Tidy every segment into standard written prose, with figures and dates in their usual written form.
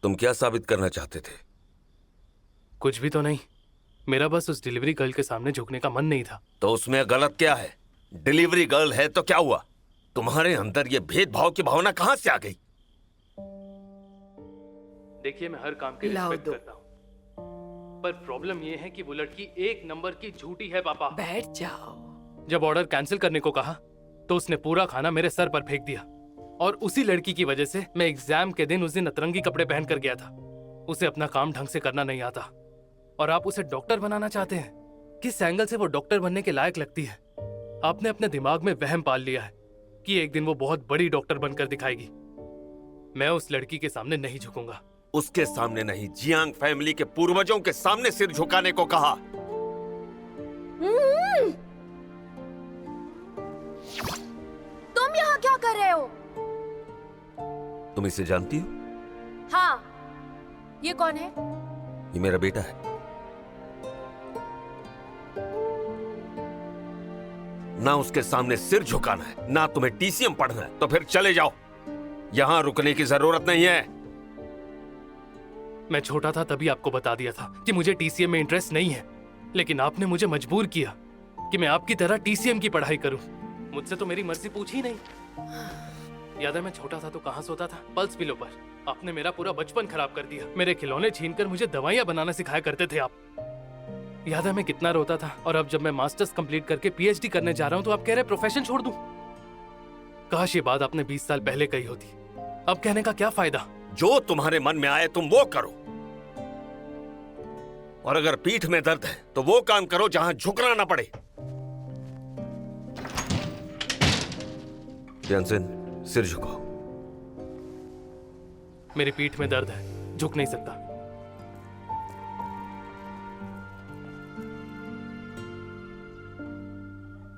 तुम क्या साबित करना चाहते थे? कुछ भी तो नहीं, मेरा बस उस डिलीवरी गर्ल के सामने झुकने का मन नहीं था। तो उसमें गलत क्या है? डिलीवरी गर्ल है तो क्या हुआ? तुम्हारे अंदर ये भेदभाव की भावना कहां से आ गई? देखिए, मैं हर काम की रिस्पेक्ट करता हूँ, पर प्रॉब्लम ये है कि वो लड़की एक नंबर की झूठी है पापा। बैठ जाओ। जब ऑर्डर कैंसिल करने को कहा तो उसने पूरा खाना मेरे सर पर फेंक दिया, और उसी लड़की की वजह से मैं एग्जाम के दिन उस दिन अतरंगी कपड़े पहन कर गया था। उसे अपना काम ढंग से करना नहीं आता, और आप उसे डॉक्टर बनाना चाहते हैं। किस एंगल से वो डॉक्टर बनने के लायक लगती है? आपने अपने दिमाग में वहम पाल लिया है कि एक दिन वो बहुत बड़ी डॉक्टर बनकर दिखाएगी। मैं उस लड़की के सामने नहीं झुकूंगा। उसके सामने नहीं, जियांग फैमिली के पूर्वजों के सामने सिर झुकाने को कहा। तुम यहाँ क्या कर रहे हो? तुम इसे जानती हो? हाँ, ये कौन है? ये मेरा बेटा है। ना उसके सामने सिर झुकाना है, ना तुम्हें टीसीएम पढ़ना है, तो फिर चले जाओ। यहां रुकने की जरूरत नहीं है। मैं छोटा था तभी आपको बता दिया था कि मुझे टीसीएम में इंटरेस्ट नहीं है, लेकिन आपने मुझे मजबूर किया कि मैं आपकी तरह टीसीएम की पढ़ाई करूं। मुझसे तो मेरी मर्जी पूछी ही नहीं। याद है मैं छोटा था तो कहां सोता था? पल्स पिलो पर। आपने मेरा पूरा बचपन खराब कर दिया। मेरे खिलौने छीनकर मुझे दवाइयां बनाना सिखाया करते थे आप। याद है मैं कितना रोता था, और अब जब मैं मास्टर्स कंप्लीट करके पीएचडी करने जा रहा हूं तो आप कह रहे प्रोफेशन छोड़ दूं। काश ये बात आपने 20 साल पहले कही होती। अब कहने का क्या फायदा? जो तुम्हारे मन में आए तुम वो करो, और अगर पीठ में दर्द है तो वो काम करो जहां झुकना ना पड़े। ध्यानसेन, सिर झुकाओ। मेरी पीठ में दर्द है, झुक नहीं सकता।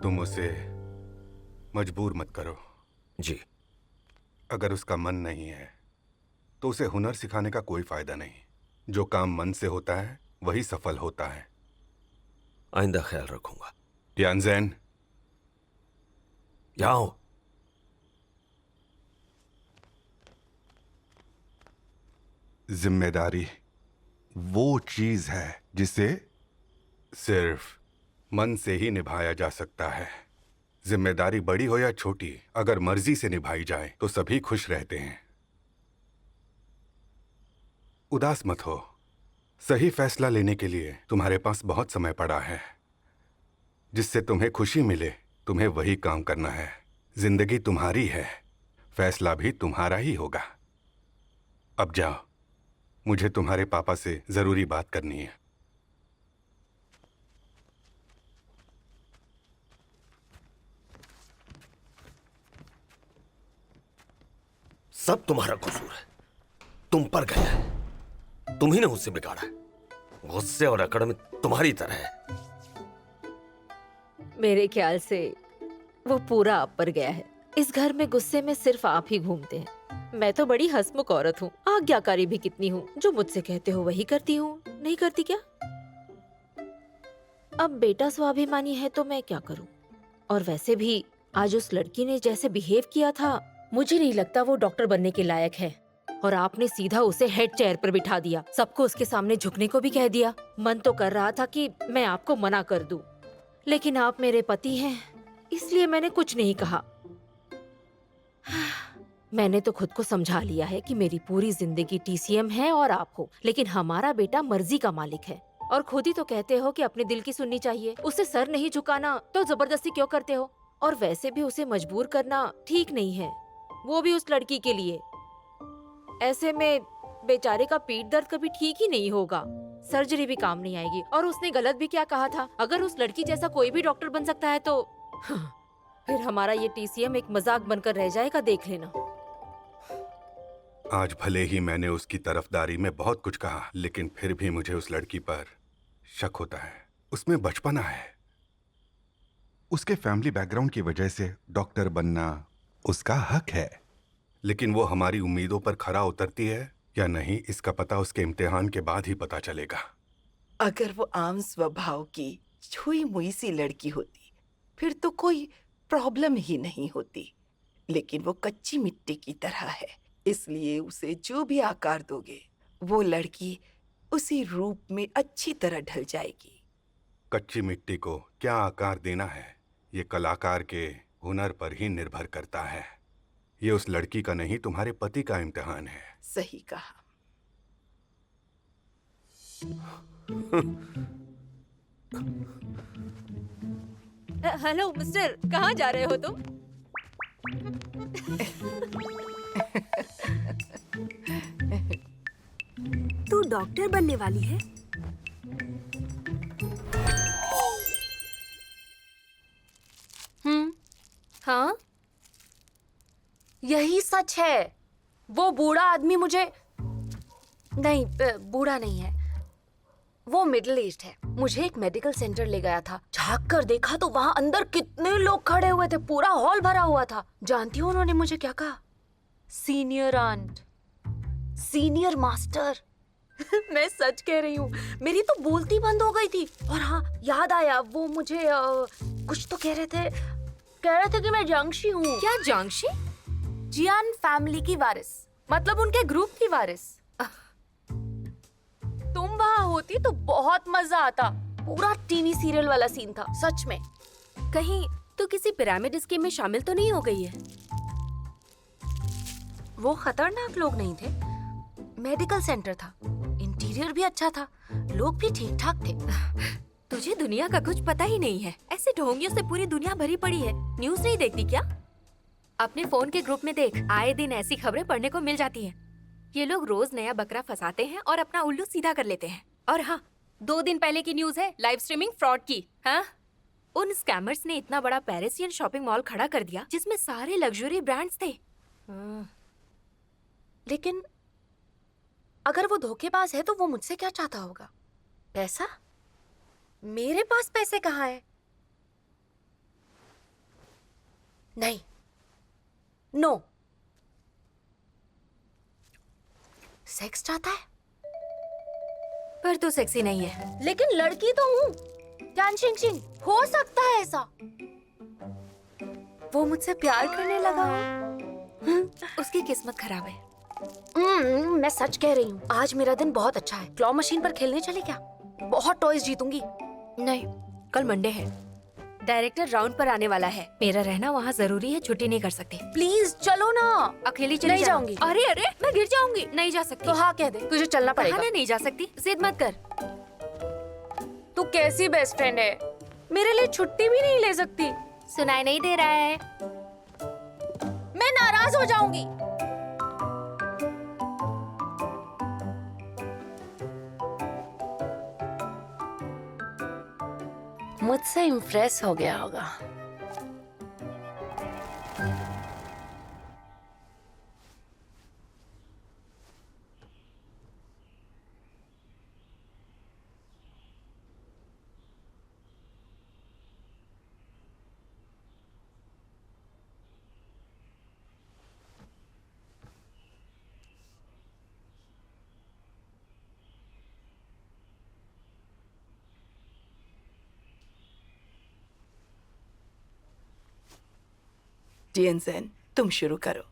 तुम उसे मजबूर मत करो। जी। अगर उसका मन नहीं है तो उसे हुनर सिखाने का कोई फायदा नहीं। जो काम मन से होता है वही सफल होता है। आइंदा ख्याल रखूंगा। यानज़ेन, यहां हो। जिम्मेदारी वो चीज है जिसे सिर्फ मन से ही निभाया जा सकता है। जिम्मेदारी बड़ी हो या छोटी, अगर मर्जी से निभाई जाए तो सभी खुश रहते हैं। उदास मत हो। सही फैसला लेने के लिए तुम्हारे पास बहुत समय पड़ा है। जिससे तुम्हें खुशी मिले तुम्हें वही काम करना है। जिंदगी तुम्हारी है, फैसला भी तुम्हारा ही होगा। अब जाओ, मुझे तुम्हारे पापा से जरूरी बात करनी है। सब तुम्हारा कसूर है। तुम पर गया है, तुम ही ने उससे बिगाड़ा है। गुस्से और अकड़ में तुम्हारी तरह है। मेरे ख्याल से वो पूरा आप पर गया है। इस घर में गुस्से में सिर्फ आप ही घूमते हैं। मैं तो बड़ी हंसमुख औरत हूँ, आज्ञाकारी भी कितनी हूँ। जो मुझसे कहते हो वही करती हूँ। नहीं करती क्या? अब बेटा स्वाभिमानी है तो मैं क्या करूँ? और वैसे भी आज उस लड़की ने जैसे बिहेव किया था, मुझे नहीं लगता वो डॉक्टर बनने के लायक है। और आपने सीधा उसे हेड चेयर पर बिठा दिया, सबको उसके सामने झुकने को भी कह दिया। मन तो कर रहा था कि मैं आपको मना कर दूं, लेकिन आप मेरे पति हैं, इसलिए मैंने कुछ नहीं कहा। मैंने तो खुद को समझा लिया है कि मेरी पूरी जिंदगी टीसीएम है और आप हो, लेकिन हमारा बेटा मर्जी का मालिक है। और खुद ही तो कहते हो कि अपने दिल की सुननी चाहिए। उसे सर नहीं झुकाना तो जबरदस्ती क्यों करते हो? और वैसे भी उसे मजबूर करना ठीक नहीं है, वो भी उस लड़की के लिए। ऐसे में बेचारे का पीठ दर्द कभी ठीक ही नहीं होगा, सर्जरी भी काम नहीं आएगी। और उसने गलत भी क्या कहा था? अगर उस लड़की जैसा कोई भी डॉक्टर बन सकता है तो फिर हमारा ये टीसीएम एक मजाक बनकर रह जाएगा, देख लेना। आज भले ही मैंने उसकी तरफदारी में बहुत कुछ कहा, लेकिन फिर भी मुझे उस लड़की पर शक होता है। उसमें बचपना है। उसके फैमिली बैकग्राउंड की वजह से डॉक्टर बनना उसका हक है, लेकिन वो हमारी उम्मीदों पर खरा उतरती है या नहीं, इसका पता उसके इम्तिहान के बाद ही पता चलेगा। अगर वो आम स्वभाव की छुई मुई सी लड़की होती फिर तो कोई प्रॉब्लम ही नहीं होती, लेकिन वो कच्ची मिट्टी की तरह है, इसलिए उसे जो भी आकार दोगे वो लड़की उसी रूप में अच्छी तरह ढल जाएगी। कच्ची मिट्टी को क्या आकार देना है, ये कलाकार के हुनर पर ही निर्भर करता है। ये उस लड़की का नहीं, तुम्हारे पति का इम्तिहान है। सही कहा। हेलो मिस्टर, कहाँ जा रहे हो तुम? तू डॉक्टर बनने वाली है? हाँ, यही सच है। वो बूढ़ा आदमी मुझे नहीं, बूढ़ा नहीं है, वो मिडिल एज्ड है। मुझे एक मेडिकल सेंटर ले गया था। झांक कर देखा तो वहां अंदर कितने लोग खड़े हुए थे, पूरा हॉल भरा हुआ था। जानती हो उन्होंने मुझे क्या कहा? Senior aunt, senior master. मैं सच कह रही हूँ, मेरी तो बोलती बंद हो गई थी। और हाँ, याद आया, वो मुझे कुछ तो कह रहे थे कि मैं जांगशी हूँ। क्या जांगशी? जियान फैमिली की वारिस, मतलब उनके ग्रुप की वारिस। तुम वहां होती तो बहुत मजा आता। पूरा टीवी सीरियल वाला सीन था, सच में। कहीं तू किसी पिरामिड स्कीम में शामिल तो नहीं हो गई है? वो खतरनाक लोग नहीं थे, मेडिकल सेंटर था, इंटीरियर भी अच्छा था, लोग भी ठीक ठाक थे। तुझे दुनिया का कुछ पता ही नहीं है। ऐसे ढोंगियों से पूरी दुनिया भरी पड़ी है। न्यूज़ नहीं देखती क्या? अपने फोन के ग्रुप में देख, आए दिन ऐसी खबरें पढ़ने को मिल जाती हैं। ये लोग रोज नया बकरा फंसाते हैं और अपना उल्लू सीधा कर लेते हैं। और हाँ, 2 दिन पहले की न्यूज़ है लाइव स्ट्रीमिंग फ्रॉड की। हाँ, उन स्कैमर्स ने इतना बड़ा पेरिसियन शॉपिंग मॉल खड़ा कर दिया जिसमें सारे लग्जरी ब्रांड्स थे। लेकिन अगर वो धोखेबाज है तो वो मुझसे क्या चाहता होगा? पैसा? मेरे पास पैसे कहाँ है? नहीं, नो। सेक्स चाहता है? पर तू सेक्सी नहीं है। लेकिन लड़की तो हूँ। जान शिंग शिंग, हो सकता है ऐसा। वो मुझसे प्यार करने लगा हो। उसकी किस्मत खराब है। मैं सच कह रही हूँ, आज मेरा दिन बहुत अच्छा है। क्लॉ मशीन पर खेलने चले क्या? बहुत टॉयज जीतूंगी। नहीं, कल मंडे है। डायरेक्टर राउंड पर आने वाला है। मेरा रहना वहाँ जरूरी है, छुट्टी नहीं कर सकती। प्लीज चलो ना। अकेली चली नहीं जाऊंगी। अरे अरे, मैं गिर जाऊंगी। नहीं जा सकती। तो हाँ कह दे, तुझे चलना पड़ेगा। कहा ना नहीं जा सकती, जिद मत कर। तू कैसी बेस्ट फ्रेंड है? मेरे लिए छुट्टी भी नहीं ले सकती। सुनाई नहीं दे रहा है? मैं नाराज हो जाऊंगी। मुझसे इम्प्रेस हो गया होगा। जियनसेन, तुम शुरू करो।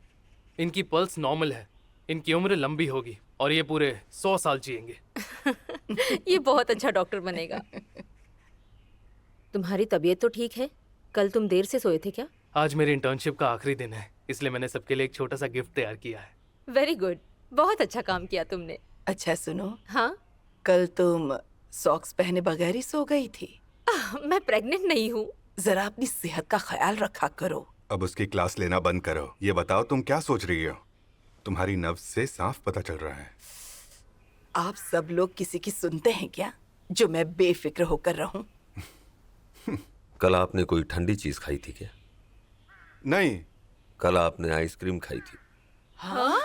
इनकी पल्स नॉर्मल है, इनकी उम्र लंबी होगी और ये पूरे 100 साल जिएंगे। ये बहुत अच्छा डॉक्टर बनेगा। तुम्हारी तबीयत तो ठीक है? कल तुम देर से सोए थे क्या? आज मेरी इंटर्नशिप का आखिरी दिन है, इसलिए मैंने सबके लिए एक छोटा सा गिफ्ट तैयार किया है। वेरी गुड, बहुत अच्छा काम किया तुमने। अच्छा सुनो, हाँ? कल तुम सॉक्स पहने बगैर ही सो गई थी। मैं प्रेग्नेंट नहीं हूँ। जरा अपनी सेहत का ख्याल रखा करो। अब उसकी क्लास लेना बंद करो। ये बताओ तुम क्या सोच रही हो? तुम्हारी नब्ज से साफ पता चल रहा है। आप सब लोग किसी की सुनते हैं क्या, जो मैं बेफिक्र होकर रहूं? कल आपने कोई ठंडी चीज खाई थी क्या? नहीं। कल आपने आइसक्रीम खाई थी। हाँ?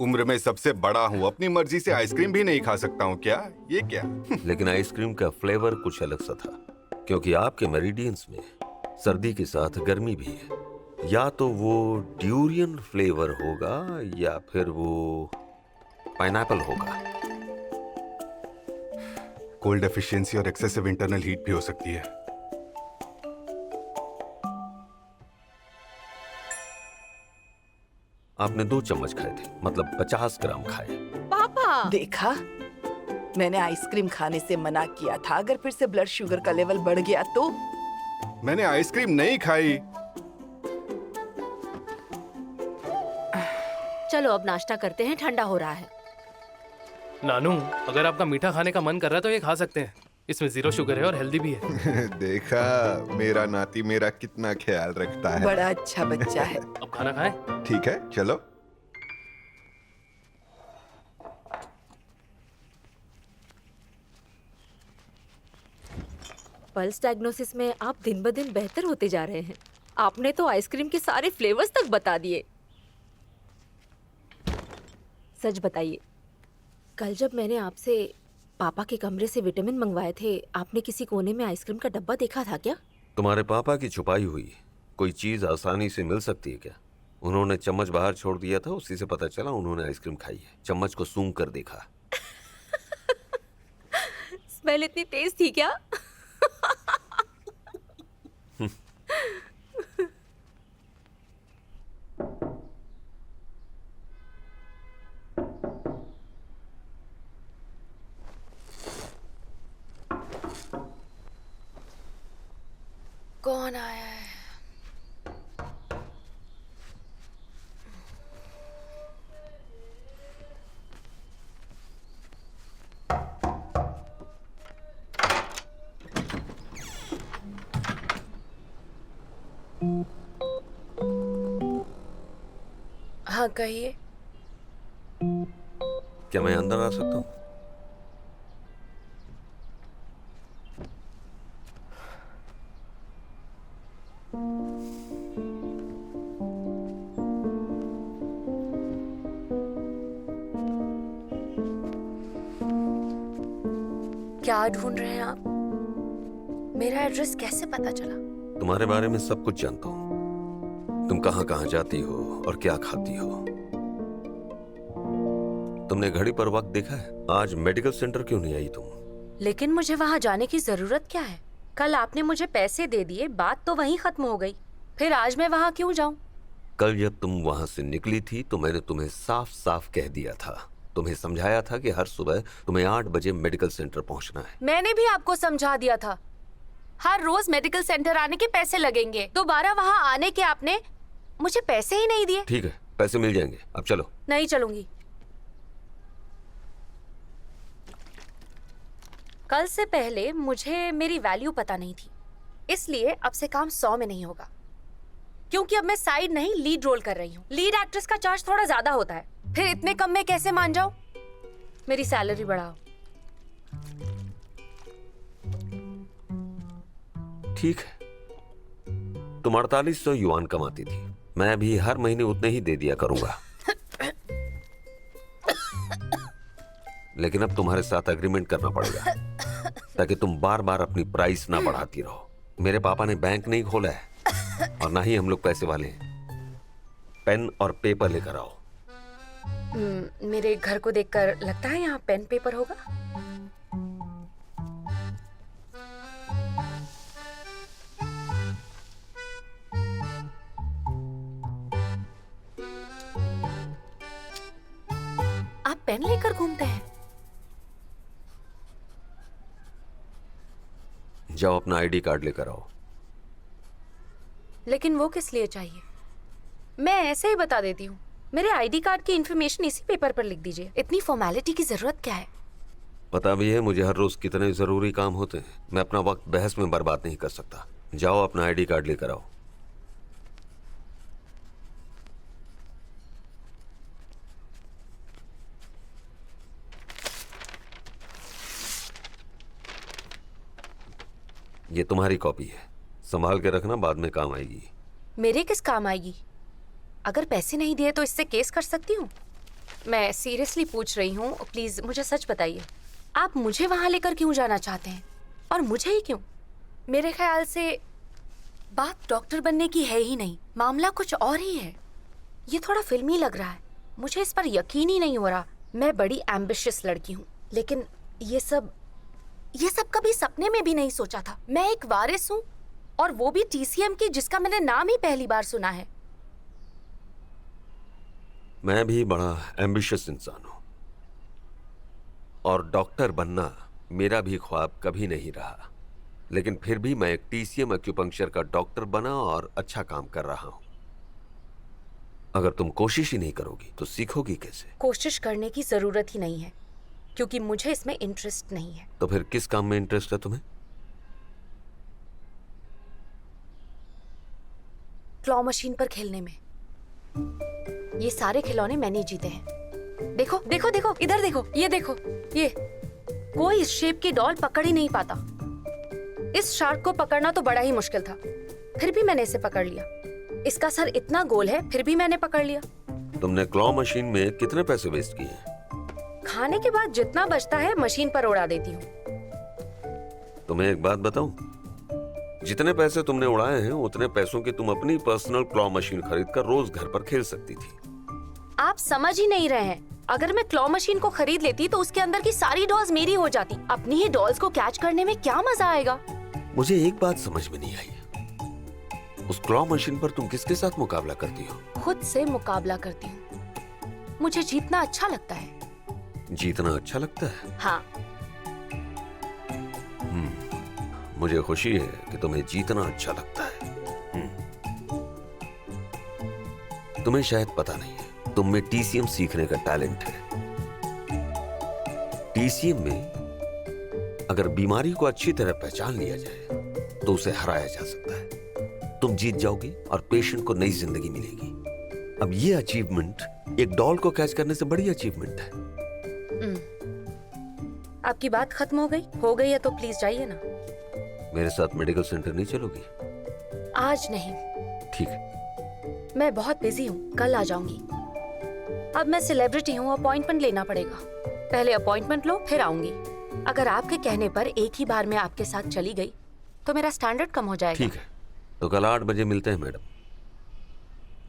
उम्र में सबसे बड़ा हूँ, अपनी मर्जी से आइसक्रीम भी नहीं खा सकता हूँ क्या? ये क्या? लेकिन आइसक्रीम का फ्लेवर कुछ अलग सा था, क्योंकि आपके मेरिडियंस में सर्दी के साथ गर्मी भी है। या तो वो ड्यूरियन फ्लेवर होगा या फिर वो पाइनएप्पल होगा। कोल्ड एफिशिएंसी और एक्सेसिव इंटरनल हीट भी हो सकती है। आपने 2 चम्मच खाए थे, मतलब 50 ग्राम खाए। पापा, देखा, मैंने आइसक्रीम खाने से मना किया था। अगर फिर से ब्लड शुगर का लेवल बढ़ गया तो? मैंने आइसक्रीम नहीं खाई। चलो अब नाश्ता करते हैं, ठंडा हो रहा है। नानू, अगर आपका मीठा खाने का मन कर रहा है तो ये खा सकते हैं। इसमें 0 शुगर है और हेल्दी भी है। देखा, मेरा नाती मेरा कितना ख्याल रखता है। बड़ा अच्छा बच्चा है। अब खाना खाएं? ठीक है, चलो। पल्स डायग्नोसिस में आप दिन ब दिन बेहतर होते जा रहे हैं। आपने तो आइसक्रीम के सारे फ्लेवर्स तक बता दिए। सच बताइए, कल जब मैंने आपसे पापा के कमरे से विटामिन मंगवाए थे, आपने किसी कोने में आइसक्रीम का डब्बा देखा था क्या? तुम्हारे पापा की छुपाई हुई कोई चीज आसानी से मिल सकती है क्या? उन्होंने चम्मच बाहर छोड़ दिया था, उसी से पता चला उन्होंने आइसक्रीम खाई है। चम्मच को सूंघ कर देखा। स्मेल इतनी तेज थी क्या? कौन आया है? हाँ, कहिए। क्या मैं अंदर आ सकता हूँ? क्या ढूंढ रहे हैं आप? मेरा एड्रेस कैसे पता चला? तुम्हारे बारे में सब कुछ जानता हूँ। तुम कहाँ कहाँ जाती हो और क्या खाती हो। तुमने घड़ी पर वक्त देखा है? आज मेडिकल सेंटर क्यों नहीं आई तुम? लेकिन मुझे वहाँ जाने की जरूरत क्या है? कल आपने मुझे पैसे दे दिए, बात तो वहीं खत्म हो गई। फिर आज मैं वहाँ क्यों जाऊँ? कल जब तुम वहां से निकली थी तो मैंने तुम्हें साफ साफ कह दिया था, तुम्हें समझाया था कि हर सुबह तुम्हें 8 बजे मेडिकल सेंटर पहुंचना है। मैंने भी आपको समझा दिया था, हर रोज मेडिकल सेंटर आने के पैसे लगेंगे। दोबारा वहाँ आने के आपने मुझे पैसे ही नहीं दिए। ठीक है, पैसे मिल जाएंगे, अब चलो। नहीं चलूंगी। कल से पहले मुझे मेरी वैल्यू पता नहीं थी, इसलिए अब से काम 100 में नहीं होगा। क्योंकि अब मैं साइड नहीं लीड रोल कर रही हूँ। लीड एक्ट्रेस का चार्ज थोड़ा ज्यादा होता है, फिर इतने कम में कैसे मान जाऊं? मेरी सैलरी बढ़ाओ। ठीक है, तुम 4800 युआन कमाती थी, मैं भी हर महीने उतने ही दे दिया करूंगा। लेकिन अब तुम्हारे साथ एग्रीमेंट करना पड़ेगा ताकि तुम बार बार अपनी प्राइस ना बढ़ाती रहो। मेरे पापा ने बैंक नहीं खोला है और ना ही हम लोग पैसे वाले हैं। पेन और पेपर लेकर आओ। मेरे घर को देखकर लगता है यहाँ पेन पेपर होगा। आप पेन लेकर घूमते हैं? जाओ अपना आईडी कार्ड लेकर आओ। लेकिन वो किस लिए चाहिए? मैं ऐसे ही बता देती हूँ। मेरे आईडी कार्ड की इन्फॉर्मेशन इसी पेपर पर लिख दीजिए। इतनी फॉर्मेलिटी की जरूरत क्या है? पता भी है मुझे हर रोज कितने जरूरी काम होते हैं। मैं अपना वक्त बहस में बर्बाद नहीं कर सकता। जाओ अपना आईडी कार्ड लेकर आओ। ये तुम्हारी कॉपी है, संभाल के रखना, बाद में काम आएगी। मेरे किस काम आएगी? अगर पैसे नहीं दिए तो इससे केस कर सकती हूँ। मैं सीरियसली पूछ रही हूँ, प्लीज मुझे सच बताइए। आप मुझे वहां लेकर क्यों जाना चाहते हैं? और मुझे ही क्यों? मेरे ख्याल से बात डॉक्टर बनने की है ही नहीं, मामला कुछ और ही है। ये थोड़ा फिल्मी लग रहा है, मुझे इस पर यकीन ही नहीं हो रहा। मैं बड़ी एम्बिशियस लड़की हूँ, लेकिन ये सब कभी सपने में भी नहीं सोचा था। मैं एक वारिस हूँ, और वो भी टीसीएम की, जिसका मैंने नाम ही पहली बार सुना है। मैं भी बड़ा एम्बिशियस इंसान हूं, और डॉक्टर बनना मेरा भी ख्वाब कभी नहीं रहा, लेकिन फिर भी मैं एक टीसीएम एक्यूपंक्चर का डॉक्टर बना और अच्छा काम कर रहा हूं। अगर तुम कोशिश ही नहीं करोगी तो सीखोगी कैसे? कोशिश करने की जरूरत ही नहीं है, क्योंकि मुझे इसमें इंटरेस्ट नहीं है। तो फिर किस काम में इंटरेस्ट है तुम्हें? क्लॉ मशीन पर खेलने में। ये सारे खिलौने मैंने जीते हैं। देखो देखो देखो, इधर देखो, ये देखो, ये कोई इस शेप की डॉल पकड़ ही नहीं पाता। इस शार्क को पकड़ना तो बड़ा ही मुश्किल था, फिर भी मैंने इसे पकड़ लिया। इसका सर इतना गोल है, फिर भी मैंने पकड़ लिया। तुमने क्लॉ मशीन में कितने पैसे वेस्ट किए हैं? खाने के बाद जितना बचता है मशीन पर उड़ा देती हूँ। तुम्हें एक बात बताऊं, जितने पैसे तुमने उड़ाए हैं उतने पैसों की तुम अपनी पर्सनल क्लॉ मशीन खरीदकर रोज घर पर खेल सकती थी। आप समझ ही नहीं रहे हैं। अगर मैं क्लॉ मशीन को खरीद लेती तो उसके अंदर की सारी डॉल्स मेरी हो जाती। अपनी ही डॉल्स को कैच करने में क्या मजा आएगा। मुझे एक बात समझ में नहीं आई, उस क्लॉ मशीन पर तुम किसके साथ मुकाबला करती हो? खुद से मुकाबला करती हूँ। मुझे जीतना अच्छा लगता है। जीतना अच्छा लगता है? हाँ। मुझे खुशी है कि तुम्हें जीतना अच्छा लगता है। तुम्हें शायद पता नहीं है, तुम में टीसीएम सीखने का टैलेंट है। टीसीएम में अगर बीमारी को अच्छी तरह पहचान लिया जाए तो उसे हराया जा सकता है। तुम जीत जाओगी और पेशेंट को नई जिंदगी मिलेगी। अब ये अचीवमेंट एक डॉल को कैच करने से बड़ी अचीवमेंट है। आपकी बात खत्म हो गई है तो प्लीज जाइए ना। मेरे साथ मेडिकल सेंटर नहीं चलोगी? आज नहीं। ठीक है। मैं बहुत बिजी हूँ, कल आ जाऊंगी। अब मैं सेलिब्रिटी हूँ, अपॉइंटमेंट लेना पड़ेगा। पहले अपॉइंटमेंट लो फिर आऊंगी। अगर आपके कहने पर एक ही बार में आपके साथ चली गई तो मेरा स्टैंडर्ड कम हो जाएगा। ठीक है, तो कल 8 बजे मिलते हैं मैडम।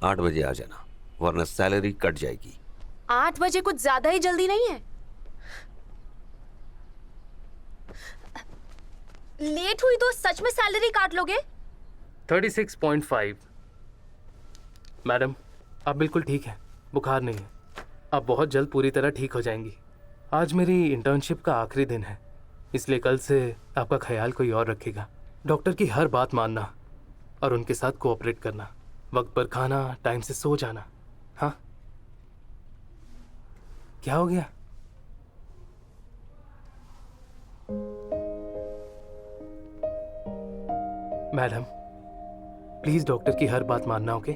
8 बजे आ जाना, वरना सैलरी कट जाएगी। 8 बजे कुछ ज्यादा ही जल्दी नहीं है? लेट हुई तो सच में सैलरी काट लोगे? 36.5। मैडम, आप बिल्कुल ठीक हैं, बुखार नहीं है। आप बहुत जल्द पूरी तरह ठीक हो जाएंगी। आज मेरी इंटर्नशिप का आखिरी दिन है, इसलिए कल से आपका ख्याल कोई और रखेगा। डॉक्टर की हर बात मानना और उनके साथ कोऑपरेट करना। वक्त पर खाना, टाइम से सो जाना। हाँ? क्या हो गया? मैडम, प्लीज डॉक्टर की हर बात मानना, ओके?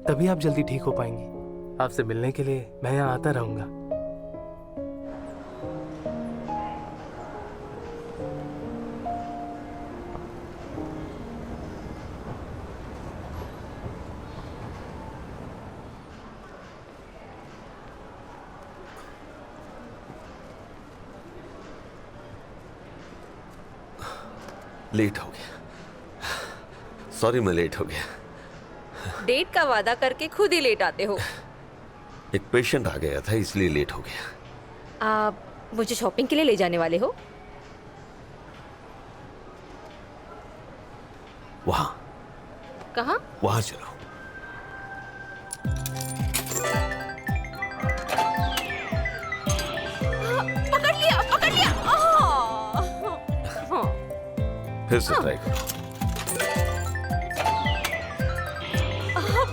तभी आप जल्दी ठीक हो पाएंगी। आपसे मिलने के लिए मैं यहाँ आता रहूंगा। लेट हो गया, सॉरी मैं लेट हो गया। डेट का वादा करके खुद ही लेट आते हो। एक पेशेंट आ गया था इसलिए लेट हो गया। आप मुझे शॉपिंग के लिए ले जाने वाले हो? वहां। कहाँ? वहां चलो। पकड़ लिया, पकड़ लिया। फिर से ट्राई करो।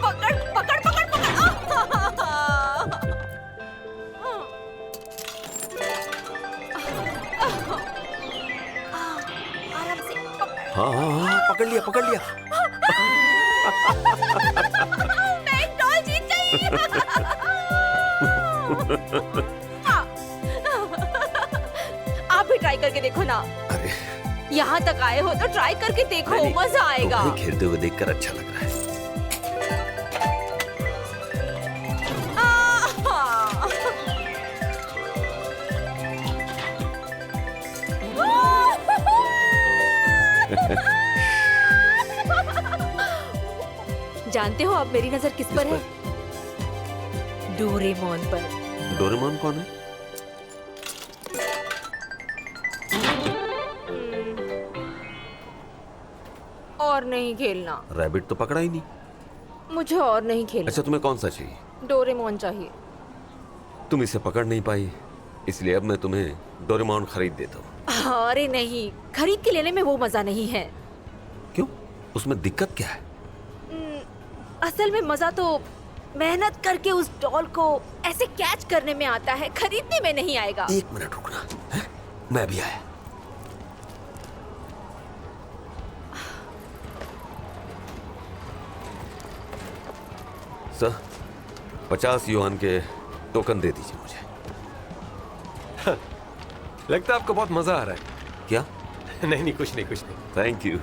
पकड़ पकड़ पकड़ पकड़। आराम से पकड़। हाँ हाँ हाँ, पकड़ लिया पकड़ लिया। मैं एक डॉल जीत गई। आप भी ट्राई करके देखो ना। अरे यहाँ तक आए हो तो ट्राई करके देखो, मजा आएगा। तुम्हें खेलते हुए देखकर अच्छा लग रहा है। जानते हो अब मेरी नजर किस पर है? डोरेमोन पर। डोरेमोन कौन है? और नहीं खेलना। रैबिट तो पकड़ा ही नहीं। मुझे और नहीं खेलना। अच्छा तुम्हें कौन सा चाहिए? डोरेमोन चाहिए। तुम इसे पकड़ नहीं पाई इसलिए अब मैं तुम्हें डोरेमोन खरीद देता हूँ। अरे नहीं, खरीद के लेने में वो मजा नहीं है। क्यों? उसमें दिक्कत क्या है? असल में मजा तो मेहनत करके उस डॉल को ऐसे कैच करने में आता है, खरीदने में नहीं आएगा। 1 मिनट रुकना है? मैं भी आया। सर, 50 युआन के टोकन दे दीजिए मुझे। लगता है आपको बहुत मजा आ रहा है। क्या? नहीं नहीं, कुछ नहीं कुछ नहीं। Thank you.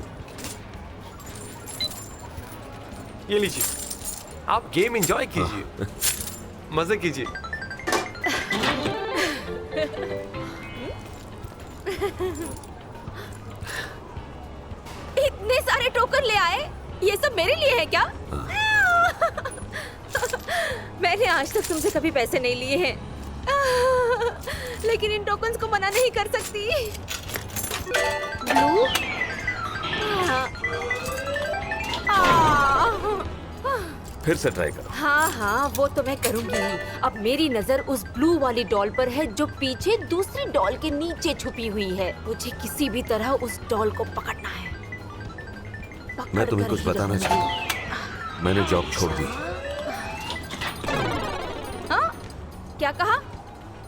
ये लीजिए, आप गेम एंजॉय कीजिए, मजे कीजिए। इतने सारे टोकन ले आए, ये सब मेरे लिए है क्या? मैंने आज तक तुमसे कभी पैसे नहीं लिए हैं, लेकिन इन टोकन्स को मना नहीं कर सकती। ब्लू? फिर से ट्राई करो। हाँ, वो तो मैं करूंगी। अब मेरी नजर उस ब्लू वाली डॉल पर है जो पीछे दूसरी डॉल के नीचे छुपी हुई है। मुझे किसी भी तरह उस डॉल को पकड़ना है। मैं तुम्हें कुछ बताना चाहता हूँ। मैंने जॉब छोड़ दी। हाँ? क्या कहा?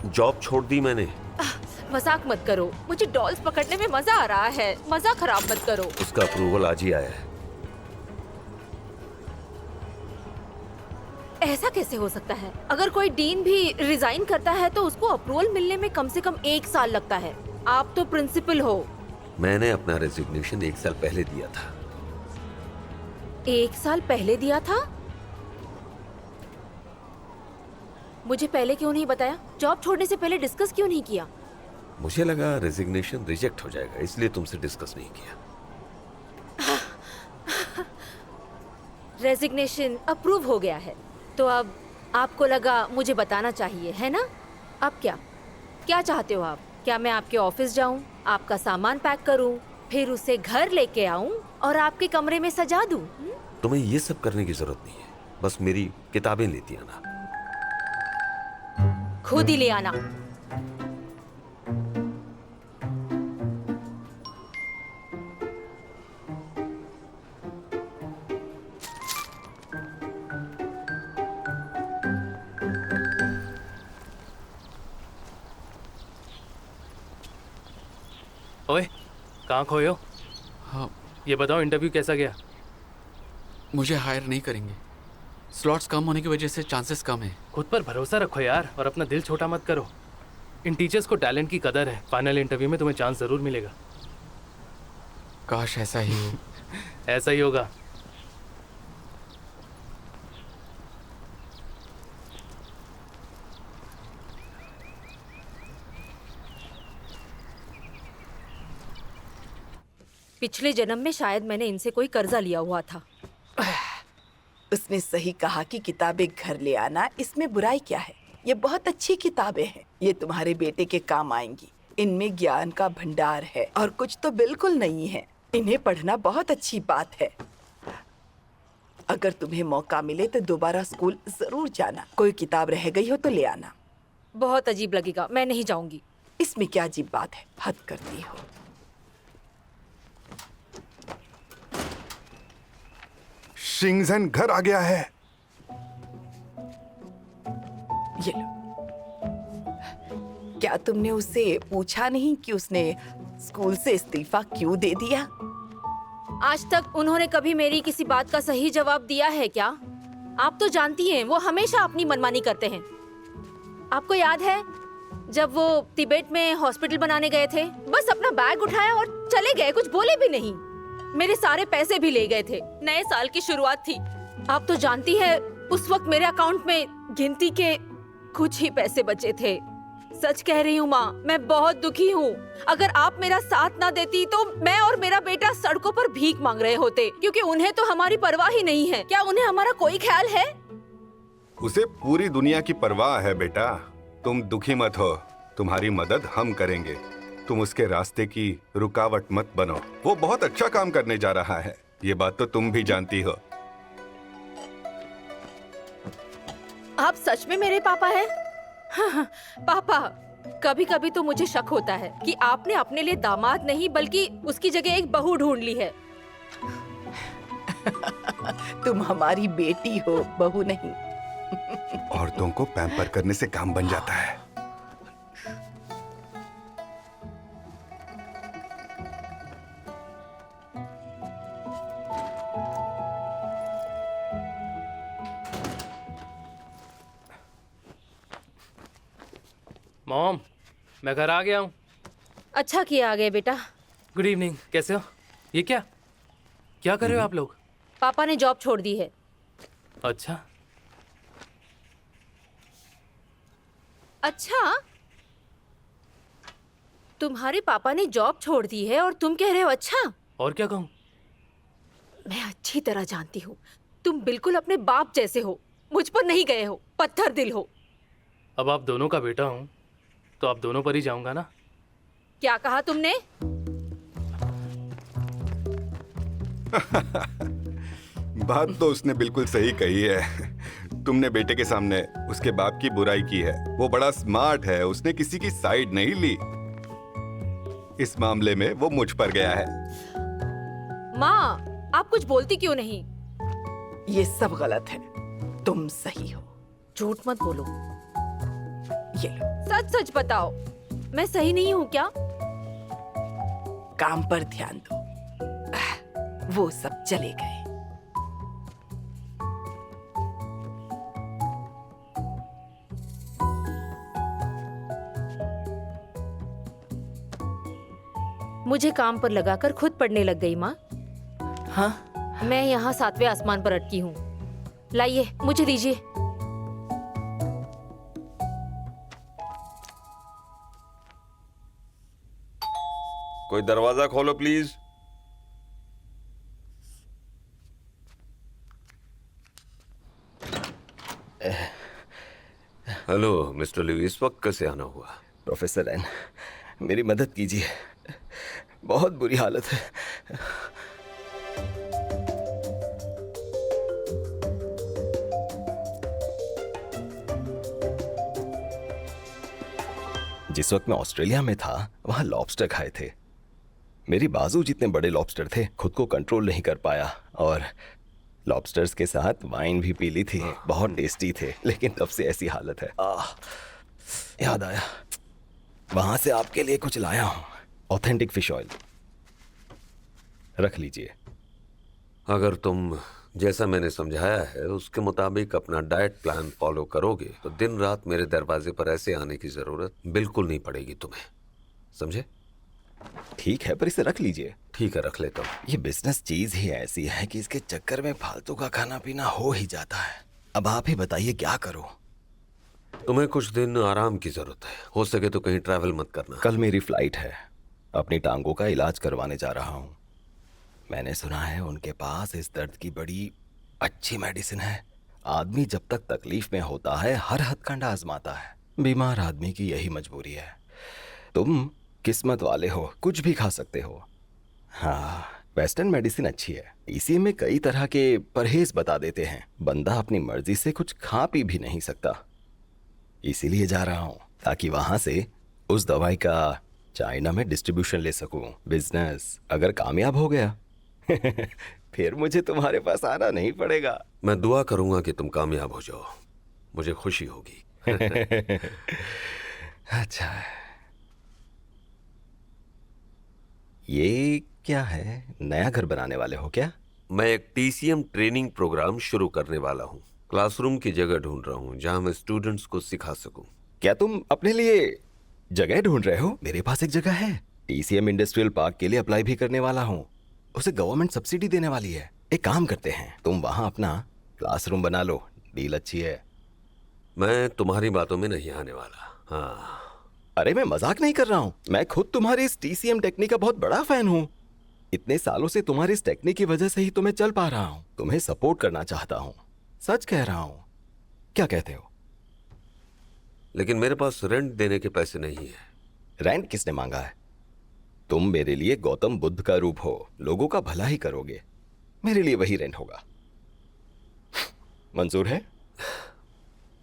जॉब छोड़ दी मैंने। मजाक मत करो, मुझे डॉल्स पकड़ने में मजा आ रहा है। मजा खराब मत करो। उसका अप्रूवल आज ही आया है। ऐसा कैसे हो सकता है? अगर कोई डीन भी रिजाइन करता है तो उसको अप्रूवल मिलने में कम से कम 1 साल लगता है। आप तो प्रिंसिपल हो। मैंने अपना रेजिग्नेशन 1 साल पहले दिया था। 1 साल पहले दिया था? मुझे पहले क्यों नहीं बताया? जॉब छोड़ने से पहले डिस्कस क्यों नहीं किया? मुझे लगा रेजिग्नेशन रिजेक्ट हो जाएगा, इसलिए तुमसे डिस्कस नहीं किया। रेजिग्नेशन अप्रूव हो गया है, तो अब आपको लगा मुझे बताना चाहिए, है ना? अब क्या चाहते हो आप? क्या मैं आपके ऑफिस जाऊं, आपका सामान पैक करूं, फिर उसे घर लेके आऊं और आपके कमरे में सजा दूं? तुम्हें ये सब करने की जरूरत नहीं है, बस मेरी किताबें लेती आना। खुद ही ले आना। ओए, कहाँ खोए हो? हाँ, ये बताओ, इंटरव्यू कैसा गया? मुझे हायर नहीं करेंगे। स्लॉट्स कम होने की वजह से चांसेस कम है। खुद पर भरोसा रखो यार, और अपना दिल छोटा मत करो। इन टीचर्स को टैलेंट की कदर है। फाइनल इंटरव्यू में तुम्हें चांस जरूर मिलेगा। काश ऐसा ही हो। ऐसा ही होगा। पिछले जन्म में शायद मैंने इनसे कोई कर्जा लिया हुआ था। उसने सही कहा कि किताबें घर ले आना, इसमें बुराई क्या है? ये बहुत अच्छी किताबें हैं। ये तुम्हारे बेटे के काम आएंगी। इनमें ज्ञान का भंडार है और कुछ तो बिल्कुल नहीं है। इन्हें पढ़ना बहुत अच्छी बात है। अगर तुम्हें मौका मिले तो दोबारा स्कूल जरूर जाना। कोई किताब रह गई हो तो ले आना। बहुत अजीब लगेगा, मैं नहीं जाऊंगी। इसमें क्या अजीब बात है? हद करती हो। शिंगजन घर आ गया है। ये लो। क्या तुमने उससे पूछा नहीं कि उसने स्कूल से इस्तीफा क्यों दे दिया? आज तक उन्होंने कभी मेरी किसी बात का सही जवाब दिया है क्या? आप तो जानती हैं, वो हमेशा अपनी मनमानी करते हैं। आपको याद है जब वो तिब्बत में हॉस्पिटल बनाने गए थे? बस अपना बैग उठाया और चले गए, कुछ बोले भी नहीं। मेरे सारे पैसे भी ले गए थे। नए साल की शुरुआत थी। आप तो जानती है उस वक्त मेरे अकाउंट में गिनती के कुछ ही पैसे बचे थे। सच कह रही हूँ माँ, मैं बहुत दुखी हूँ। अगर आप मेरा साथ ना देती तो मैं और मेरा बेटा सड़कों पर भीख मांग रहे होते, क्योंकि उन्हें तो हमारी परवाह ही नहीं है। क्या उन्हें हमारा कोई ख्याल है? उसे पूरी दुनिया की परवाह है बेटा। तुम दुखी मत हो, तुम्हारी मदद हम करेंगे। तुम उसके रास्ते की रुकावट मत बनो। वो बहुत अच्छा काम करने जा रहा है, ये बात तो तुम भी जानती हो। आप सच में मेरे पापा हैं? हाँ, पापा, कभी कभी तो मुझे शक होता है कि आपने अपने लिए दामाद नहीं बल्कि उसकी जगह एक बहू ढूंढ ली है। तुम हमारी बेटी हो, बहू नहीं। औरतों को पैम्पर करने से काम बन जाता है। मॉम, मैं घर आ गया हूँ। अच्छा किया आ गए बेटा। गुड इवनिंग, कैसे हो? ये क्या क्या कर रहे हो आप लोग? पापा ने जॉब छोड़ दी है। अच्छा, अच्छा, तुम्हारे पापा ने जॉब छोड़ दी है और तुम कह रहे हो अच्छा? और क्या कहूँ? मैं अच्छी तरह जानती हूँ तुम बिल्कुल अपने बाप जैसे हो, मुझ पर नहीं गए हो, पत्थर दिल हो। अब आप दोनों का बेटा हूँ तो आप दोनों पर ही जाऊंगा ना। क्या कहा तुमने? बात तो उसने बिल्कुल सही कही है। तुमने बेटे के सामने उसके बाप की बुराई की है। वो बड़ा स्मार्ट है, उसने किसी की साइड नहीं ली। इस मामले में वो मुझ पर गया है। माँ, आप कुछ बोलती क्यों नहीं? ये सब गलत है, तुम सही हो। झूठ मत बोलो, ये लो, सच सच बताओ, मैं सही नहीं हूँ क्या? काम पर ध्यान दो। वो सब चले गए। मुझे काम पर लगाकर खुद पढ़ने लग गई माँ। हाँ, मैं यहाँ 7वें आसमान पर अटकी हूँ। लाइए, मुझे दीजिए। कोई दरवाजा खोलो प्लीज। हेलो मिस्टर लिव, इस वक्त कैसे आना हुआ? प्रोफेसर एन, मेरी मदद कीजिए, बहुत बुरी हालत है। जिस वक्त मैं ऑस्ट्रेलिया में था वहां लॉबस्टर खाए थे। मेरी बाजू जितने बड़े लॉबस्टर थे, खुद को कंट्रोल नहीं कर पाया और लॉबस्टर्स के साथ वाइन भी पी ली थी। बहुत टेस्टी थे, लेकिन तब से ऐसी हालत है। याद आया, वहां से आपके लिए कुछ लाया हूं, ऑथेंटिक फिश ऑयल, रख लीजिए। अगर तुम जैसा मैंने समझाया है उसके मुताबिक अपना डाइट प्लान फॉलो करोगे तो दिन रात मेरे दरवाजे पर ऐसे आने की जरूरत बिल्कुल नहीं पड़ेगी तुम्हें, समझे? ठीक है, पर इसे रख लीजिए। ठीक है, रख लेता हूँ। ये बिजनेस चीज ही ऐसी है कि इसके चक्कर में फालतू का खाना पीना हो ही जाता है। अब आप ही बताइए क्या करूं? तुम्हें कुछ दिन आराम की जरूरत है, हो सके तो कहीं ट्रैवल मत करना। कल मेरी फ्लाइट है, अपनी टांगों का इलाज करवाने जा रहा हूं। मैंने सुना है उनके पास इस दर्द की बड़ी अच्छी मेडिसिन है। आदमी जब तक तकलीफ में होता है हर हथकंडा आजमाता है। बीमार आदमी की यही मजबूरी है। तुम किस्मत वाले हो, कुछ भी खा सकते हो। हाँ, वेस्टर्न मेडिसिन अच्छी है। इसी में कई तरह के परहेज बता देते हैं। बंदा अपनी मर्जी से कुछ खा पी भी नहीं सकता। इसीलिए जा रहा हूं ताकि वहां से उस दवाई का चाइना में डिस्ट्रीब्यूशन ले सकूं। बिजनेस अगर कामयाब हो गया फिर मुझे तुम्हारे पास आना नहीं पड़ेगा। मैं दुआ करूंगा कि तुम कामयाब हो जाओ, मुझे खुशी होगी। अच्छा, ये क्या है? नया घर बनाने वाले हो क्या? मैं एक TCM ट्रेनिंग प्रोग्राम शुरू करने वाला हूँ। क्लासरूम की जगह ढूंढ रहा हूँ जहाँ मैं स्टूडेंट्स को सिखा सकूं। क्या तुम अपने लिए जगह ढूंढ रहे हो? मेरे पास एक जगह है। TCM इंडस्ट्रियल पार्क के लिए अप्लाई भी करने वाला हूँ। उसे गवर्नमेंट सब्सिडी देने वाली है। एक काम करते हैं, तुम वहां अपना क्लासरूम बना लो, डील अच्छी है। मैं तुम्हारी बातों में नहीं आने वाला। हाँ, अरे मैं मजाक नहीं कर रहा हूँ, मैं खुद तुम्हारी इस TCM टेक्निक का बहुत बड़ा फैन हूँ। इतने सालों से तुम्हारी इस टेक्निक की वजह से ही तो मैं चल पा रहा हूँ। तुम्हें सपोर्ट करना चाहता हूँ, सच कह रहा हूँ। क्या कहते हो? लेकिन मेरे पास रेंट देने के पैसे नहीं है। रेंट किसने मांगा है? तुम मेरे लिए गौतम बुद्ध का रूप हो, लोगों का भला ही करोगे। मेरे लिए वही रेंट होगा। मंजूर है?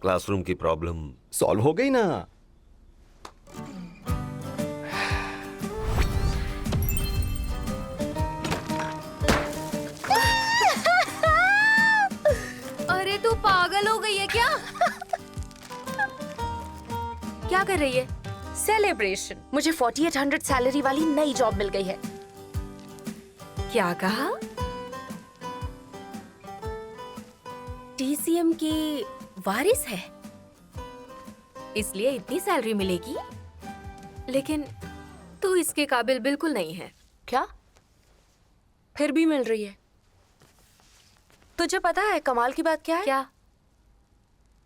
क्लासरूम की प्रॉब्लम सॉल्व हो गई ना? क्या कर रही है? सेलिब्रेशन। मुझे 4800 सैलरी वाली नई जॉब मिल गई है। क्या कहा? टीसीएम की वारिस है, इसलिए इतनी सैलरी मिलेगी। लेकिन तू इसके काबिल बिल्कुल नहीं है। क्या? फिर भी मिल रही है। तुझे पता है कमाल की बात क्या है? क्या?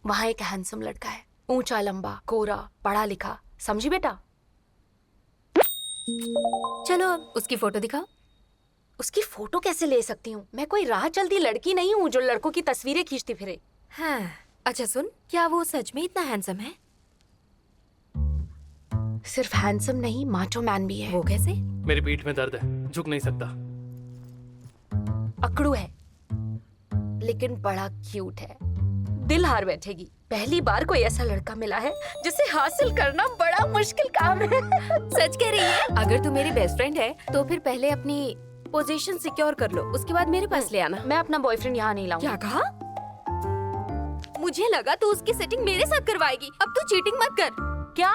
वहाँ एक हैंडसम लड़का है, ऊंचा लंबा कोरा पढ़ा लिखा, समझी बेटा? चलो अब उसकी फोटो दिखाओ। उसकी फोटो कैसे ले सकती हूँ? मैं कोई राह चलती लड़की नहीं हूँ जो लड़कों की तस्वीरें खींचती फिरे। हाँ, अच्छा सुन, क्या वो सच में इतना हैंडसम है? सिर्फ हैंडसम नहीं, माचो मैन भी है। वो कैसे? मेरी पीठ में दर्द है, झुक नहीं सकता। अकड़ू है लेकिन बड़ा क्यूट है, दिल हार बैठेगी। पहली बार कोई ऐसा लड़का मिला है जिसे हासिल करना बड़ा मुश्किल काम है। सच कह रही है? अगर तू मेरी बेस्ट फ्रेंड है तो फिर पहले अपनी पोजीशन सिक्योर कर लो, उसके बाद मेरे पास ले आना। मैं अपना बॉयफ्रेंड यहाँ नहीं लाऊंगी। क्या कहा? मुझे लगा तू उसकी सेटिंग मेरे साथ करवाएगी। अब तू चीटिंग मत कर। क्या?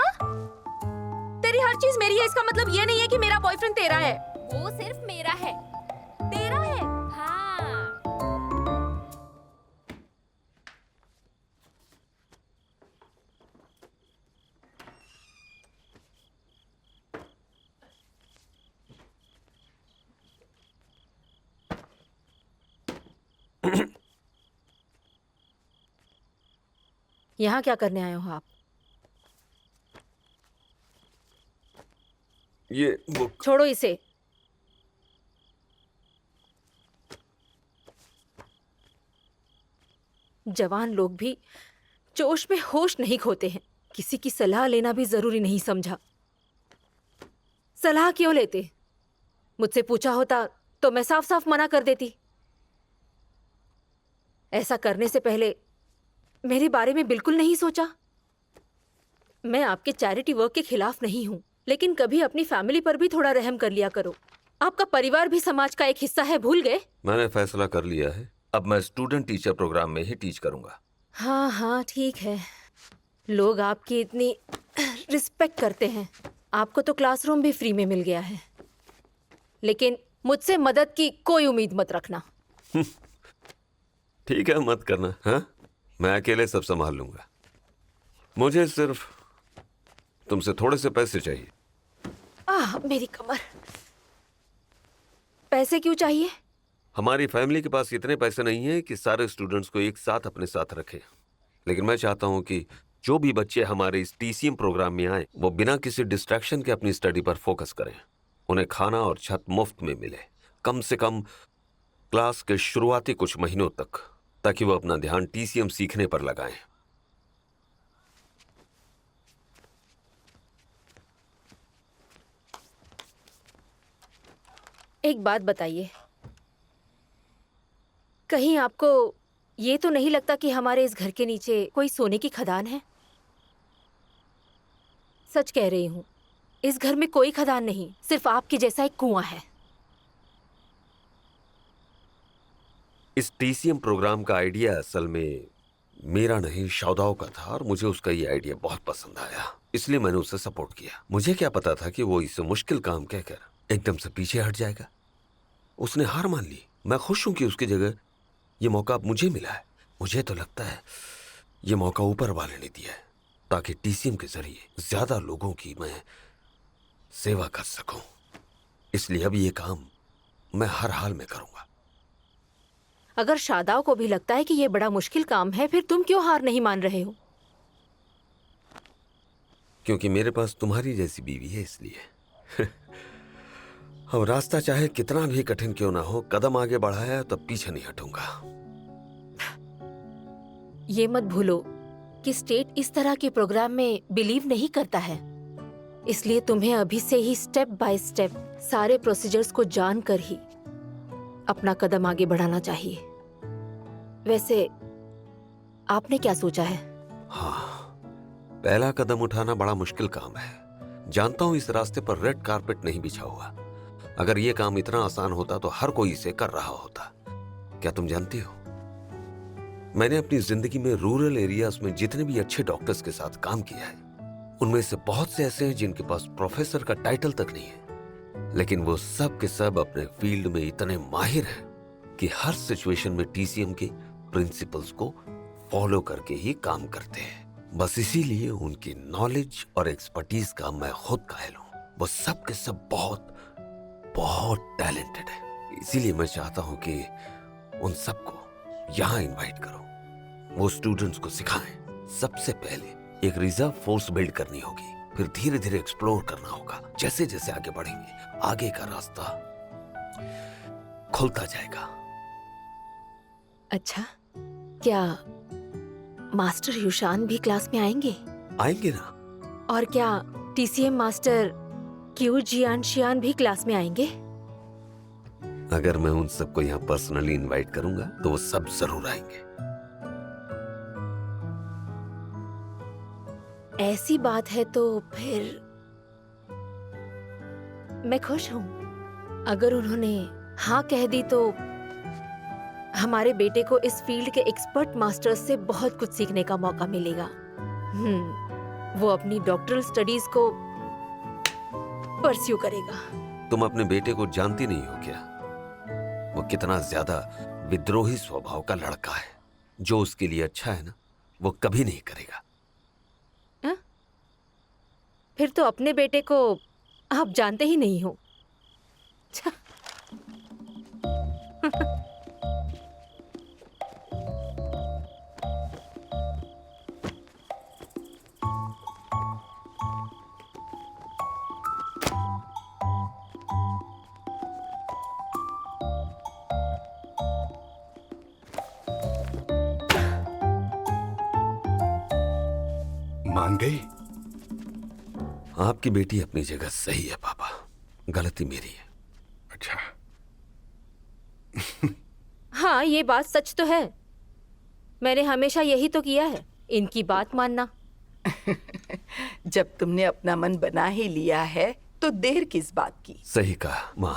तेरी हर चीज मेरी है, इसका मतलब ये नहीं है कि मेरा बॉयफ्रेंड तेरा है। वो सिर्फ मेरा है। तेरा है? हाँ। यहाँ क्या करने आए हो आप? ये बुक। छोड़ो इसे। जवान लोग भी जोश में होश नहीं खोते हैं। किसी की सलाह लेना भी जरूरी नहीं समझा। सलाह क्यों लेते? मुझसे पूछा होता तो मैं साफ साफ मना कर देती। ऐसा करने से पहले मेरे बारे में बिल्कुल नहीं सोचा। मैं आपके चैरिटी वर्क के खिलाफ नहीं हूं, लेकिन कभी अपनी फैमिली पर भी थोड़ा रहम कर लिया करो। आपका परिवार भी समाज का एक हिस्सा है, भूल गए? मैंने फैसला कर लिया है, अब मैं स्टूडेंट टीचर प्रोग्राम में ही टीच करूंगा। हाँ हाँ ठीक है। लोग आपकी इतनी रिस्पेक्ट करते हैं। आपको तो क्लासरूम भी फ्री में मिल गया है, लेकिन मुझसे मदद की कोई उम्मीद मत रखना। ठीक है, मत करना। हाँ, मैं अकेले सब संभाल लूंगा। मुझे सिर्फ तुमसे थोड़े से पैसे चाहिए। मेरी कमर। पैसे क्यों चाहिए? हमारी फैमिली के पास इतने पैसे नहीं है कि सारे स्टूडेंट्स को एक साथ अपने साथ रखें, लेकिन मैं चाहता हूं कि जो भी बच्चे हमारे इस टीसीएम प्रोग्राम में आए वो बिना किसी डिस्ट्रैक्शन के अपनी स्टडी पर फोकस करें। उन्हें खाना और छत मुफ्त में मिले, कम से कम क्लास के शुरुआती कुछ महीनों तक, ताकि वो अपना ध्यान टीसीएम सीखने पर लगाएं। एक बात बताइए, कहीं आपको ये तो नहीं लगता कि हमारे इस घर के नीचे कोई सोने की खदान है? सच कह रही हूँ, इस घर में कोई खदान नहीं, सिर्फ आपके जैसा एक कुआं है। इस टीसीएम प्रोग्राम का आइडिया असल में मेरा नहीं, शौदाव का था, और मुझे उसका ये आइडिया बहुत पसंद आया, इसलिए मैंने उसे सपोर्ट किया। मुझे क्या पता था कि वो इसे मुश्किल काम कहकर एकदम से पीछे हट जाएगा। उसने हार मान ली। मैं खुश हूं कि उसकी जगह ये मौका अब मुझे मिला है। मुझे तो लगता है ये मौका ऊपर वाले ने दिया है, ताकि टीसीएम के जरिए ज्यादा लोगों की मैं सेवा कर सकूं। इसलिए अब ये काम मैं हर हाल में करूंगा। अगर शादाव को भी लगता है कि ये बड़ा मुश्किल काम है, फिर तुम क्यों हार नहीं मान रहे हो? क्योंकि मेरे पास तुम्हारी जैसी बीवी है, इसलिए। अब रास्ता चाहे कितना भी कठिन क्यों ना हो, कदम आगे बढ़ाया तब पीछे नहीं हटूंगा। ये मत भूलो कि स्टेट इस तरह के प्रोग्राम में बिलीव नहीं करता है, इसलिए तुम्हें अभी से ही स्टेप बाय स्टेप सारे प्रोसीजर्स को जानकर ही अपना कदम आगे बढ़ाना चाहिए। वैसे आपने क्या सोचा है? हाँ, पहला कदम उठाना बड़ा मुश्किल काम है। जानता हूं इस रास्ते पर रेड कारपेट नहीं बिछा हुआ। अगर ये काम इतना आसान होता तो हर कोई इसे कर रहा होता। क्या तुम जानती हो, मैंने अपनी जिंदगी में रूरल एरियाज में जितने भी अच्छे डॉक्टर्स के साथ काम किया है, उनमें से बहुत से ऐसे हैं जिनके पास प्रोफेसर का टाइटल तक नहीं है, लेकिन वो सब के सब अपने फील्ड में इतने माहिर हैं कि हर सिचुएशन में टीसीएम के प्रिंसिपल्स को फॉलो करके ही काम करते हैं। बस इसीलिए उनकी नॉलेज और एक्सपर्टीज का मैं खुद कायल हूँ। वो सब के सब बहुत बहुत टैलेंटेड है। इसीलिए मैं चाहता हूँ कि उन सबको यहाँ इनवाइट करो, वो स्टूडेंट्स को सिखाएं। सबसे पहले एक रिजर्व फोर्स बिल्ड करनी होगी, फिर धीरे धीरे एक्सप्लोर करना होगा। जैसे जैसे आगे बढ़ेंगे आगे का रास्ता खुलता जाएगा। अच्छा, क्या मास्टर युशान भी क्लास में आएंगे? आएंगे ना। और क्या टीसीएम मास्टर क्यू जियान शियान भी क्लास में आएंगे? अगर मैं उन सबको यहाँ पर्सनली इनवाइट करूंगा तो वो सब जरूर आएंगे। ऐसी बात है तो फिर मैं खुश हूँ। अगर उन्होंने हाँ कह दी तो हमारे बेटे को इस फील्ड के एक्सपर्ट मास्टर्स से बहुत कुछ सीखने का मौका मिलेगा। वो अपनी डॉक्टरल स्टडीज को परस्यू करेगा। तुम अपने बेटे को जानती नहीं हो क्या? वो कितना ज्यादा विद्रोही स्वभाव का लड़का है। जो उसके लिए अच्छा है ना, वो कभी नहीं करेगा। फिर तो अपने बेटे को आप जानते ही नहीं हो। मान गई? आपकी बेटी अपनी जगह सही है पापा, गलती मेरी है। अच्छा। हाँ, ये बात सच तो है। मैंने हमेशा यही तो किया है, इनकी बात मानना। जब तुमने अपना मन बना ही लिया है तो देर किस बात की? सही कहा माँ।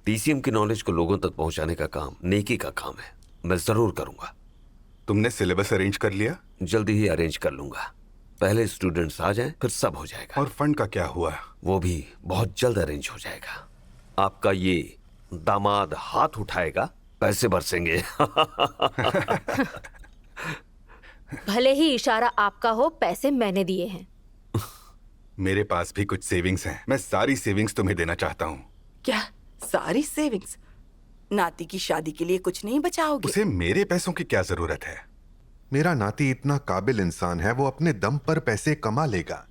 टीसीएम की नॉलेज को लोगों तक पहुंचाने का काम नेकी का काम है। मैं जरूर करूंगा। तुमने सिलेबस अरेंज कर लिया? जल्दी ही अरेंज कर लूंगा। पहले स्टूडेंट्स आ जाएं, फिर सब हो जाएगा। और फंड का क्या हुआ? वो भी बहुत जल्द अरेंज हो जाएगा। आपका ये दामाद हाथ उठाएगा, पैसे बरसेंगे। भले ही इशारा आपका हो, पैसे मैंने दिए हैं। मेरे पास भी कुछ सेविंग्स हैं। मैं सारी सेविंग्स तुम्हें देना चाहता हूँ। क्या सारी सेविंग्स? नाती की शादी के लिए कुछ नहीं बचाओगे? उसे मेरे पैसों की क्या जरूरत है? मेरा नाती इतना काबिल इंसान है, वो अपने दम पर पैसे कमा लेगा।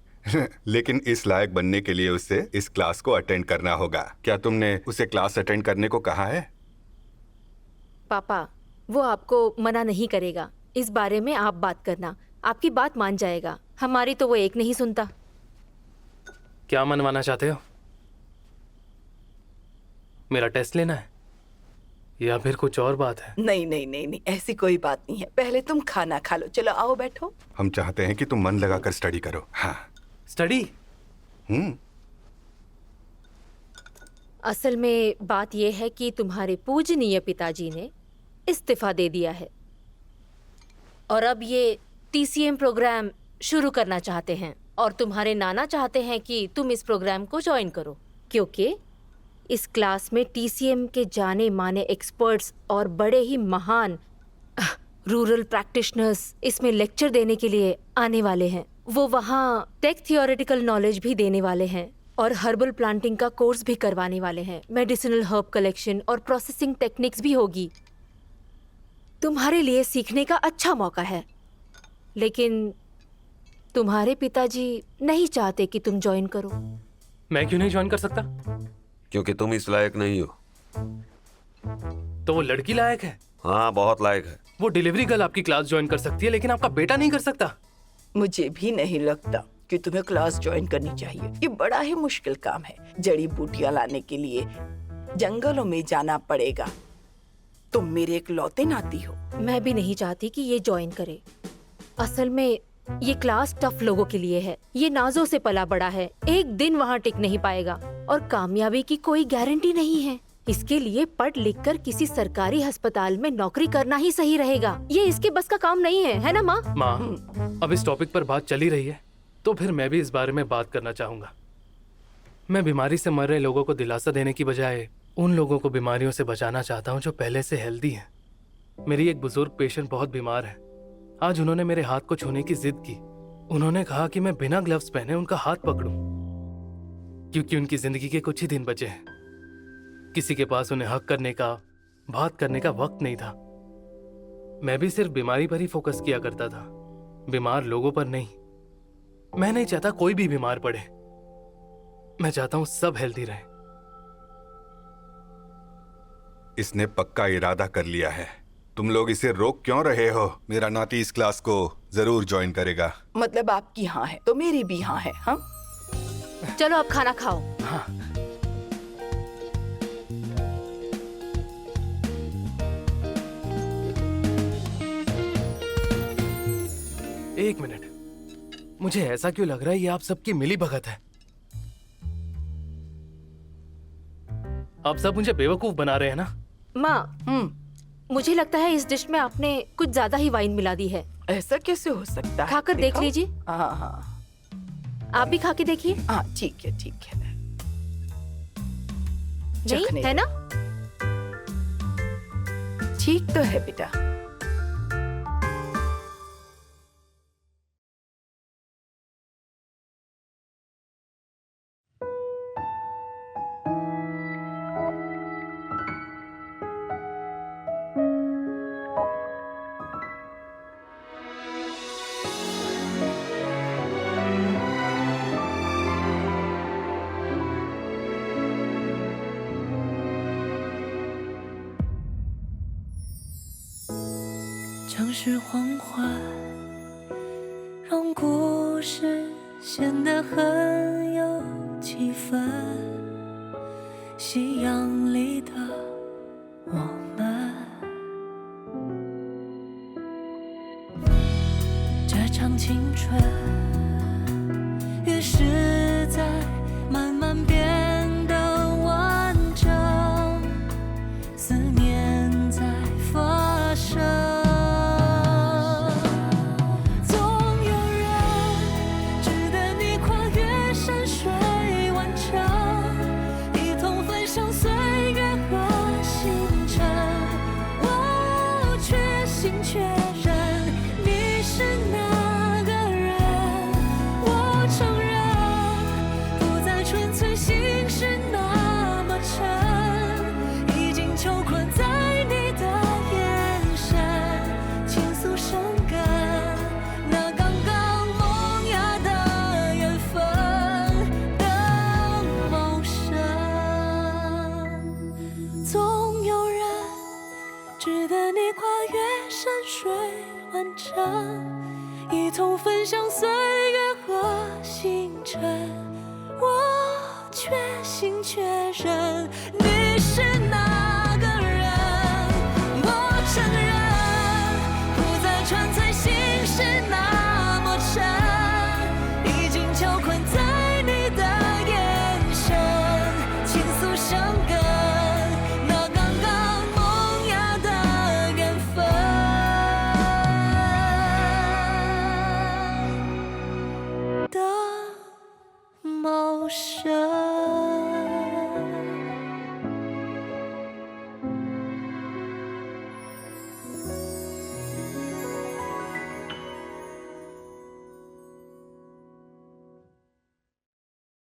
लेकिन इस लायक बनने के लिए उसे इस क्लास को अटेंड करना होगा। क्या तुमने उसे क्लास अटेंड करने को कहा है? पापा, वो आपको मना नहीं करेगा। इस बारे में आप बात करना, आपकी बात मान जाएगा। हमारी तो वो एक नहीं सुनता। क्या मनवाना चाहते हो? मेरा टेस्ट लेना है या फिर कुछ और बात है? नहीं नहीं नहीं नहीं, ऐसी कोई बात नहीं है। पहले तुम खाना खा लो। चलो आओ बैठो। हम चाहते हैं कि तुम मन लगाकर स्टडी करो। हाँ। स्टडी? असल में बात यह है कि तुम्हारे पूजनीय पिताजी ने इस्तीफा दे दिया है और अब ये टीसीएम प्रोग्राम शुरू करना चाहते हैं। और तुम्हारे नाना चाहते हैं कि तुम इस प्रोग्राम को ज्वाइन करो, क्योंकि इस क्लास में टीसीएम के जाने माने एक्सपर्ट्स और बड़े ही महान रूरल प्रैक्टिशनर्स इसमें लेक्चर देने के लिए आने वाले हैं। वो वहाँ टेक थियोरेटिकल नॉलेज भी देने वाले हैं और हर्बल प्लांटिंग का कोर्स भी करवाने वाले हैं। मेडिसिनल हर्ब कलेक्शन और प्रोसेसिंग टेक्निक्स भी होगी। तुम्हारे लिए सीखने का अच्छा मौका है, लेकिन तुम्हारे पिताजी नहीं चाहते कि तुम ज्वाइन करो। मैं क्यों नहीं ज्वाइन कर सकता? क्योंकि तुम इस लायक नहीं हो। तो वो लड़की लायक है? हाँ, बहुत लायक है। वो डिलीवरी गर्ल आपकी क्लास ज्वाइन कर सकती है, लेकिन आपका बेटा नहीं कर सकता। मुझे भी नहीं लगता कि तुम्हें क्लास ज्वाइन करनी चाहिए। ये बड़ा ही मुश्किल काम है। जड़ी बूटियां लाने के लिए जंगलों में जाना पड़ेगा। तुम मेरे इकलौते नाती हो। मैं भी नहीं चाहती कि ये ज्वाइन करे। असल में ये क्लास टफ लोगों के लिए है। ये नाजों से पला बड़ा है, एक दिन वहाँ टिक नहीं पाएगा और कामयाबी की कोई गारंटी नहीं है। इसके लिए पढ़ लिख कर किसी सरकारी अस्पताल में नौकरी करना ही सही रहेगा। ये इसके बस का काम नहीं है, है ना माँ? माँ, अब इस टॉपिक पर बात चली रही है तो फिर मैं भी इस बारे में बात करना चाहूंगा। मैं बीमारी से मर रहे लोगों को दिलासा देने की बजाय उन लोगों को बीमारियों से बचाना चाहता हूं जो पहले से हेल्दी हैं। मेरी एक बुजुर्ग पेशेंट बहुत बीमार है। आज उन्होंने मेरे हाथ को छूने की जिद की। उन्होंने कहा कि मैं बिना ग्लव्स पहने उनका हाथ पकड़ूं, क्योंकि उनकी जिंदगी के कुछ ही दिन बचे हैं। किसी के पास उन्हें हक करने का, बात करने का वक्त नहीं था। मैं भी सिर्फ बीमारी पर ही फोकस किया करता था, बीमार लोगों पर नहीं। मैं नहीं चाहता कोई भी बीमार पड़े। मैं चाहता हूं सब हेल्दी रहे। इसने पक्का इरादा कर लिया है। तुम लोग इसे रोक क्यों रहे हो? मेरा नाती इस क्लास को जरूर ज्वाइन करेगा। मतलब आपकी हाँ है तो मेरी भी हाँ है। हाँ चलो अब खाना खाओ। हाँ। एक मिनट, मुझे ऐसा क्यों लग रहा है ये आप सबकी मिली भगत है? आप सब मुझे बेवकूफ बना रहे हैं ना? माँ, मुझे लगता है इस डिश में आपने कुछ ज्यादा ही वाइन मिला दी है। ऐसा कैसे हो सकता है? खाकर देख देखो। लीजिए। हाँ हाँ आप भी खा के देखिए। हाँ, ठीक है ठीक है। नहीं चखने है दो। ना? ठीक तो है बेटा।城市黄昏，让故事显得很有气氛。夕阳里的我们，这场青春，于是在慢慢变得完整，思念在发生。一同分享岁月和星辰，我确心确认你是那个人。我承认，不再纯粹心事那么沉，已经囚困在你的眼神，倾诉生根。那刚刚萌芽的缘分。的茂盛。